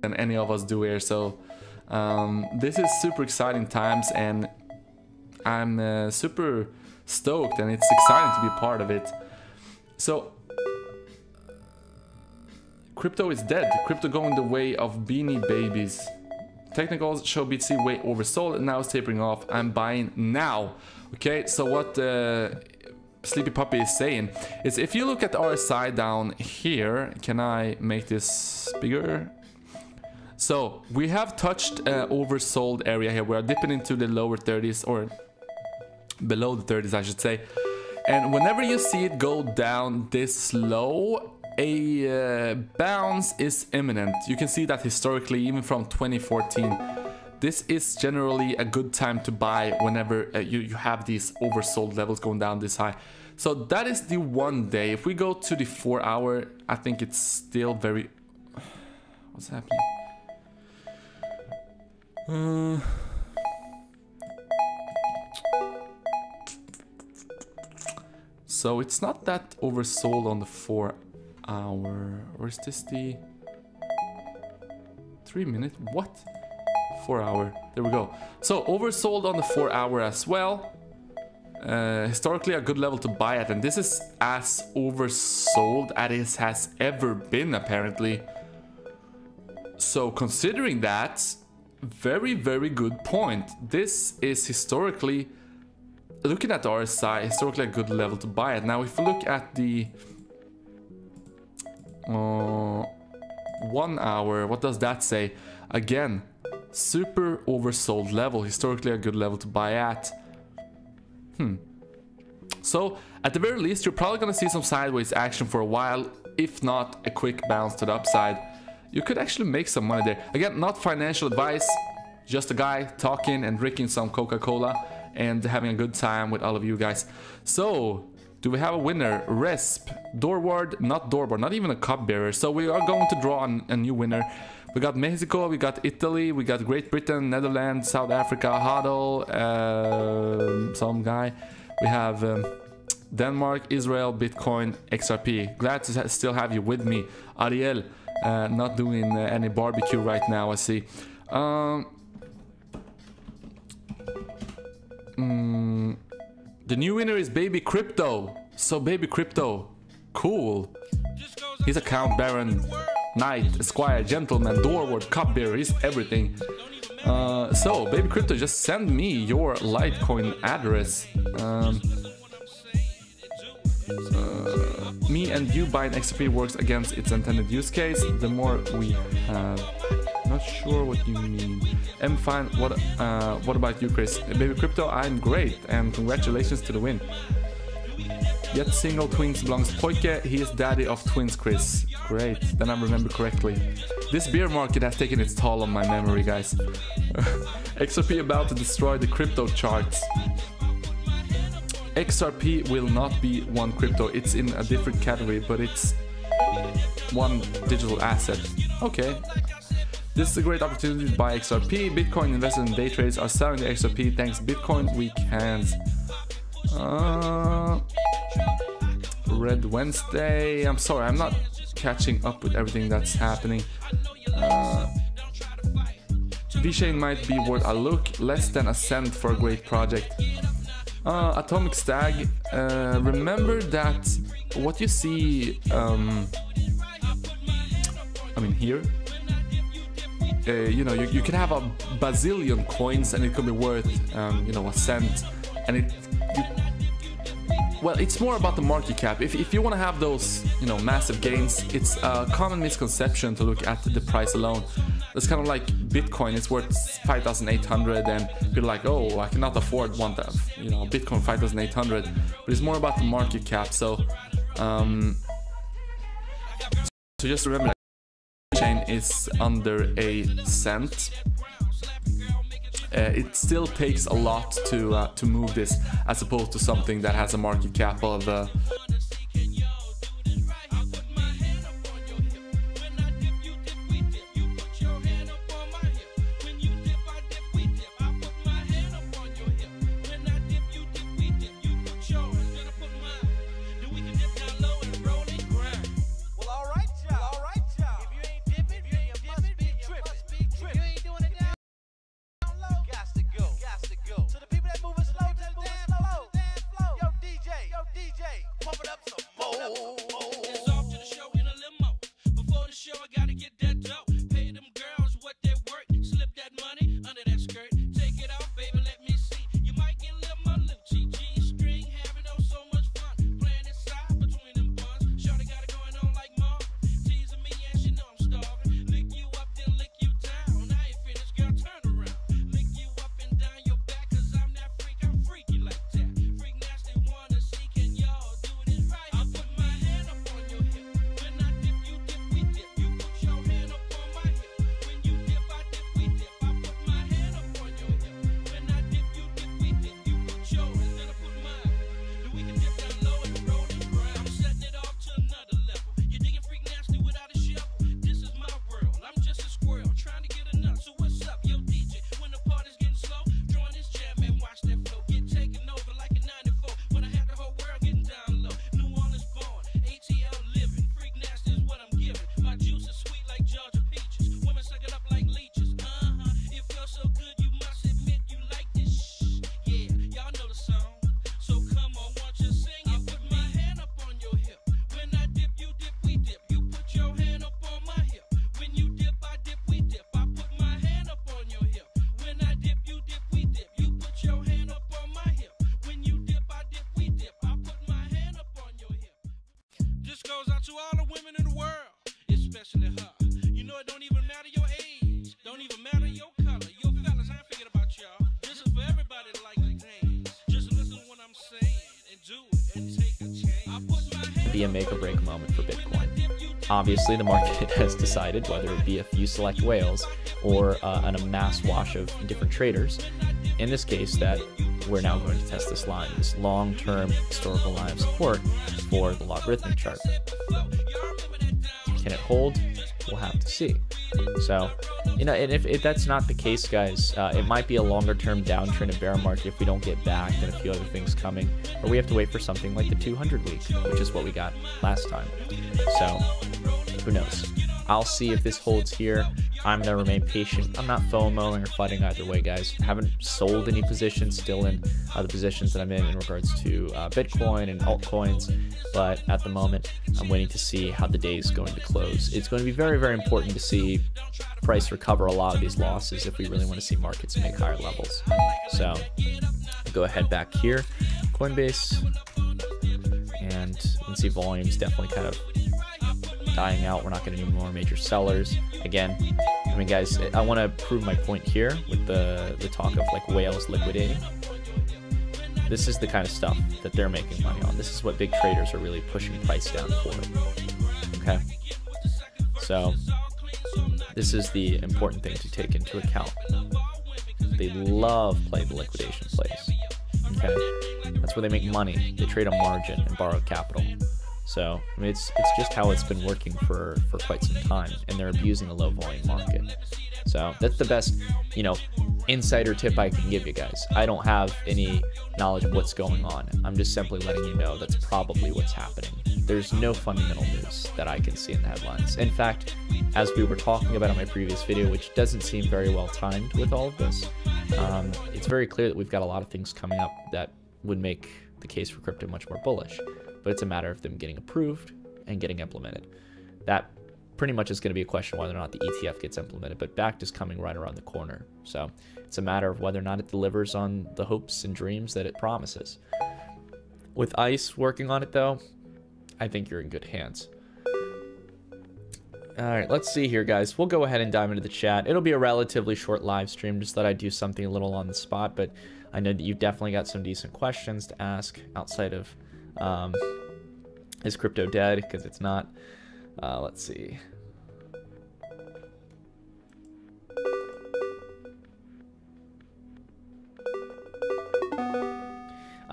Than any of us do here, so this is super exciting times, and I'm super stoked, and it's exciting to be a part of it. So crypto is dead. Crypto going the way of Beanie Babies. Technicals show BTC way oversold and now it's tapering off. I'm buying now. Okay, so what Sleepy Puppy is saying is, if you look at RSI down here, can I make this bigger? So we have touched oversold area here. We are dipping into the lower 30s, or below the 30s I should say. And whenever you see it go down this low, a bounce is imminent. You can see that historically, even from 2014. This is generally a good time to buy whenever you have these oversold levels going down this high. So that is the 1 day. If we go to the 4 hour, I think it's still very... What's happening? So it's not that oversold on the 4 hour, or is this the 3 minute? What? 4 hour, there we go. So oversold on the 4 hour as well. Historically a good level to buy at, and this is as oversold as it has ever been apparently. So considering that, very good point. This is historically, looking at the RSI, historically a good level to buy at. Now if we look at the 1 hour, what does that say? Again, super oversold level, historically a good level to buy at. So at the very least, you're probably gonna see some sideways action for a while, if not a quick bounce to the upside. You could actually make some money there. Again, not financial advice, just a guy talking and drinking some Coca-Cola and having a good time with all of you guys. So do we have a winner? Resp, Dorward, not Dorward, not even a cupbearer. So we are going to draw a new winner. We got Mexico, we got Italy, we got Great Britain, Netherlands, South Africa, Hodl, some guy. We have Denmark, Israel, Bitcoin, XRP. Glad to still have you with me. Ariel, not doing any barbecue right now, I see. The new winner is Baby Crypto. So Baby Crypto, cool. He's a Count, Baron, Knight, Esquire, Gentleman, Dorward, Cupbearer, he's everything. So Baby Crypto, just send me your Litecoin address. Me and you buying XRP works against its intended use case. The more we have. Not sure what you mean. I'm fine. What about you, Chris? Baby Crypto, I'm great, and congratulations to the win. Yet single twins belongs to Poike. He is daddy of twins, Chris. Great, then I remember correctly. This bear market has taken its toll on my memory, guys. XRP about to destroy the crypto charts. XRP will not be one crypto. It's in a different category, but it's one digital asset. Okay. This is a great opportunity to buy XRP. Bitcoin investors and day traders are selling the XRP. Thanks Bitcoin, weak hands. Red Wednesday. I'm sorry, I'm not catching up with everything that's happening. VeChain might be worth a look. Less than a cent for a great project. Atomic Stag. Remember that what you see. I mean here. You know, you can have a bazillion coins and it could be worth, you know, a cent, and well, it's more about the market cap. If you want to have those, you know, massive gains, it's a common misconception to look at the price alone. It's kind of like Bitcoin, it's worth 5,800, and you're like, oh, I cannot afford one, you know, Bitcoin 5,800, but it's more about the market cap. So just remember that chain is under a cent. it still takes a lot to move this, as opposed to something that has a market cap of be a make or break moment for Bitcoin. Obviously, the market has decided whether it be a few select whales or a mass wash of different traders. In this case, that we're now going to test this line, this long-term historical line of support for the logarithmic chart. Can it hold? We'll have to see. So, and if that's not the case, guys, it might be a longer-term downtrend in bear market if we don't get back and a few other things coming, or we have to wait for something like the 200 week, which is what we got last time. So, who knows? I'll see if this holds here. I'm going to remain patient. I'm not FOMOing or fighting either way, guys. I haven't sold any positions, still in the positions that I'm in regards to Bitcoin and altcoins. But at the moment, I'm waiting to see how the day is going to close. It's going to be very, very important to see price recover a lot of these losses if we really want to see markets make higher levels. So go ahead back here, Coinbase, and you can see volumes definitely kind of dying out. We're not going to need more major sellers. Again, I mean, guys, I want to prove my point here with the talk of like whales liquidating. This is the kind of stuff that they're making money on. This is what big traders are really pushing price down for. Okay, so this is the important thing to take into account. They love playing the liquidation plays. Okay, that's where they make money. They trade on margin and borrow capital. So I mean, it's just how it's been working for quite some time, and they're abusing a low volume market. So that's the best, you know, insider tip I can give you guys. I don't have any knowledge of what's going on. I'm just simply letting you know that's probably what's happening. There's no fundamental news that I can see in the headlines. In fact, as we were talking about in my previous video, which doesn't seem very well timed with all of this, it's very clear that we've got a lot of things coming up that would make the case for crypto much more bullish. But it's a matter of them getting approved and getting implemented. That pretty much is going to be a question whether or not the ETF gets implemented, but BACT is coming right around the corner. So it's a matter of whether or not it delivers on the hopes and dreams that it promises. With ICE working on it, though, I think you're in good hands. All right, let's see here, guys. We'll go ahead and dive into the chat. It'll be a relatively short live stream, just that I do something a little on the spot, but I know that you've definitely got some decent questions to ask outside of is crypto dead? Because it's not. Let's see.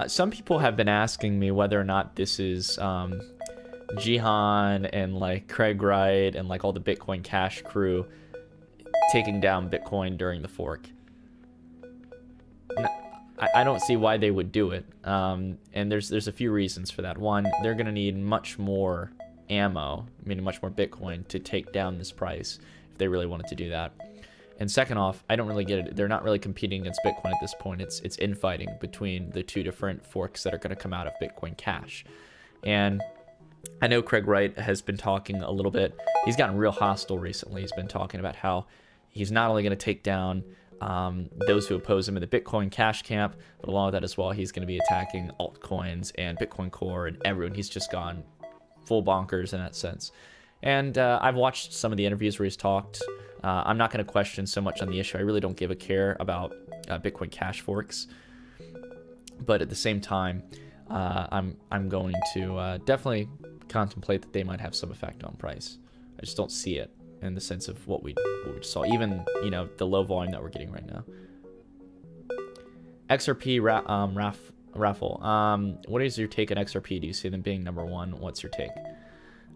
Some people have been asking me whether or not this is Jihan and like Craig Wright and like all the Bitcoin Cash crew taking down Bitcoin during the fork. I don't see why they would do it. And there's a few reasons for that. One, they're going to need much more ammo, meaning much more Bitcoin, to take down this price if they really wanted to do that. And second off, I don't really get it. They're not really competing against Bitcoin at this point. It's infighting between the two different forks that are going to come out of Bitcoin Cash. And I know Craig Wright has been talking a little bit. He's gotten real hostile recently. He's been talking about how he's not only going to take down those who oppose him in the Bitcoin Cash camp, but along with that as well, he's going to be attacking altcoins and Bitcoin Core and everyone. He's just gone full bonkers in that sense. And I've watched some of the interviews where he's talked. I'm not going to question so much on the issue. I really don't give a care about Bitcoin Cash forks. But at the same time, I'm going to definitely contemplate that they might have some effect on price. I just don't see it in the sense of what we saw, even, you know, the low volume that we're getting right now. XRP raffle. What is your take on XRP? Do you see them being number one? What's your take?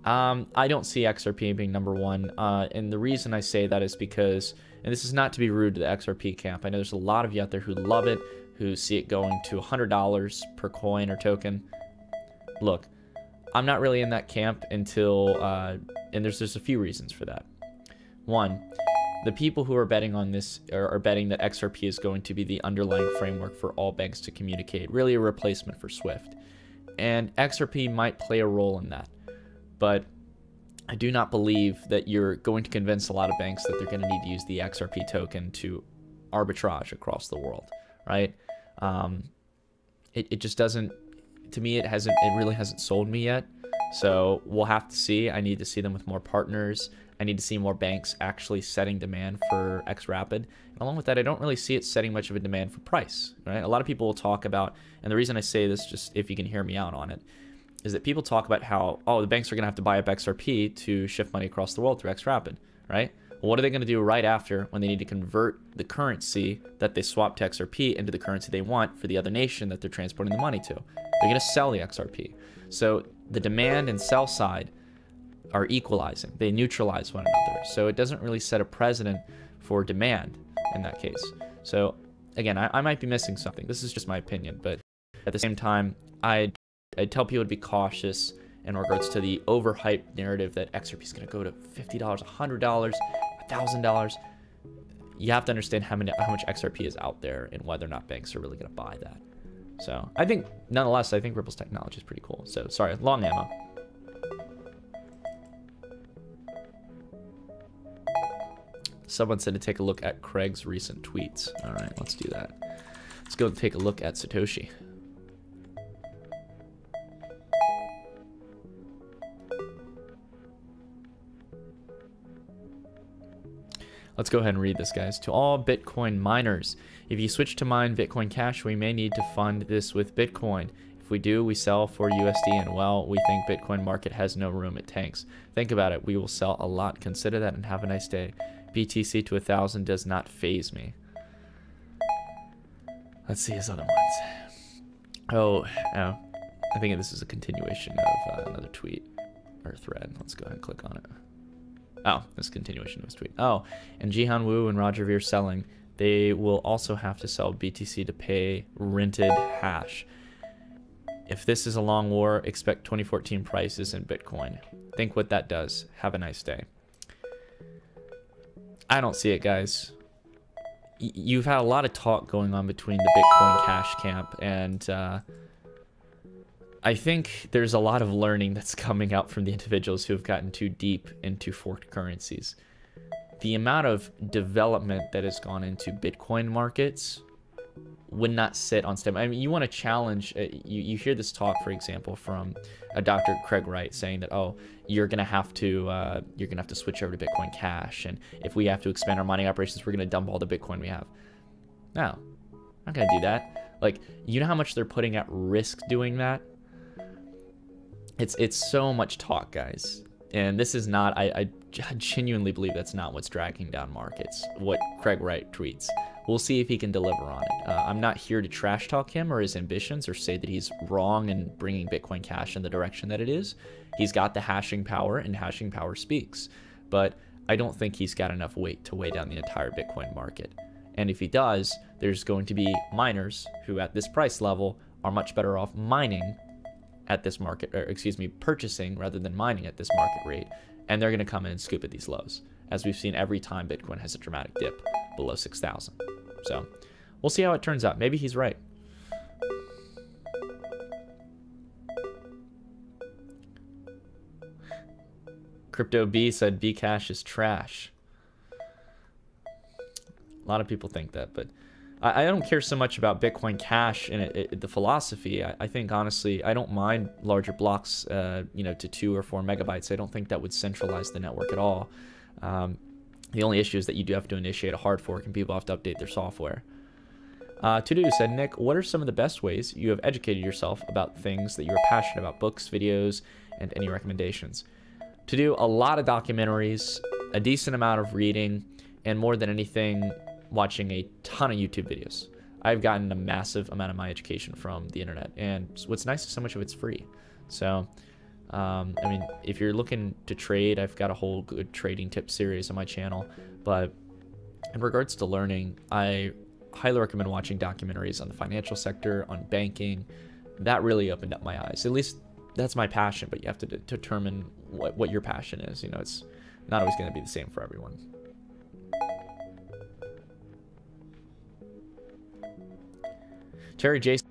I don't see XRP being number one. And the reason I say that is because, and this is not to be rude to the XRP camp, I know there's a lot of you out there who love it, who see it going to $100 per coin or token. Look, I'm not really in that camp until, and there's a few reasons for that. One, the people who are betting on this are betting that XRP is going to be the underlying framework for all banks to communicate, really a replacement for SWIFT. And XRP might play a role in that. But I do not believe that you're going to convince a lot of banks that they're going to need to use the XRP token to arbitrage across the world, right? It just doesn't, to me, it really hasn't sold me yet. So we'll have to see. I need to see them with more partners. I need to see more banks actually setting demand for XRapid. And along with that, I don't really see it setting much of a demand for price, right? A lot of people will talk about, and the reason I say this, just if you can hear me out on it, is that people talk about how, oh, the banks are going to have to buy up XRP to shift money across the world through XRapid, right? Well, what are they going to do right after when they need to convert the currency that they swap to XRP into the currency they want for the other nation that they're transporting the money to? They're going to sell the XRP. So the demand and sell side are equalizing. They neutralize one another. So it doesn't really set a precedent for demand in that case. So again, I might be missing something. This is just my opinion, but at the same time, I'd tell people to be cautious in regards to the overhyped narrative that XRP is going to go to $50, $100, $1,000. You have to understand how much XRP is out there and whether or not banks are really going to buy that. So I think, nonetheless, I think Ripple's technology is pretty cool. So sorry, long ammo. Someone said to take a look at Craig's recent tweets. All right, let's do that. Let's go take a look at Satoshi. Let's go ahead and read this, guys. To all Bitcoin miners, if you switch to mine Bitcoin Cash, we may need to fund this with Bitcoin. If we do, we sell for USD, and well, we think Bitcoin market has no room, it tanks. Think about it. We will sell a lot. Consider that and have a nice day. BTC to 1,000 does not faze me. Let's see his other ones. Oh, I think this is a continuation of another tweet or thread. Let's go ahead and click on it. Oh, this is a continuation of his tweet. Oh, and Jihan Wu and Roger Ver selling. They will also have to sell BTC to pay rented hash. If this is a long war, expect 2014 prices in Bitcoin. Think what that does. Have a nice day. I don't see it, guys. You've had a lot of talk going on between the Bitcoin Cash camp, and I think there's a lot of learning that's coming out from the individuals who have gotten too deep into forked currencies. The amount of development that has gone into Bitcoin markets would not sit on stem. I mean, you want to challenge, you hear this talk, for example, from a Dr. Craig Wright saying that, oh, you're gonna have to switch over to Bitcoin Cash, and if we have to expand our mining operations, we're gonna dump all the Bitcoin we have. No, I'm not gonna do that. Like, you know how much they're putting at risk doing that? It's so much talk, guys. And this is not, I genuinely believe that's not what's dragging down markets, what Craig Wright tweets. We'll see if he can deliver on it. I'm not here to trash talk him or his ambitions or say that he's wrong in bringing Bitcoin Cash in the direction that it is. He's got the hashing power, and hashing power speaks. But I don't think he's got enough weight to weigh down the entire Bitcoin market. And if he does, there's going to be miners who at this price level are much better off mining at this market, or excuse me, purchasing rather than mining at this market rate. And they're going to come in and scoop at these lows, as we've seen every time Bitcoin has a dramatic dip below 6,000. So we'll see how it turns out. Maybe he's right. Crypto B said Bcash is trash. A lot of people think that, but I don't care so much about Bitcoin Cash and the philosophy. I think, honestly, I don't mind larger blocks, you know, to 2 or 4 megabytes. I don't think that would centralize the network at all. The only issue is that you do have to initiate a hard fork and people have to update their software. To-Do said, Nick, what are some of the best ways you have educated yourself about things that you're passionate about, books, videos, and any recommendations? To-Do, a lot of documentaries, a decent amount of reading, and more than anything, watching a ton of YouTube videos. I've gotten a massive amount of my education from the internet, and what's nice is so much of it's free. So, I mean, if you're looking to trade, I've got a whole good trading tip series on my channel, but in regards to learning, I highly recommend watching documentaries on the financial sector, on banking. That really opened up my eyes. At least that's my passion, but you have to determine what your passion is. You know, it's not always going to be the same for everyone. Terry Jason.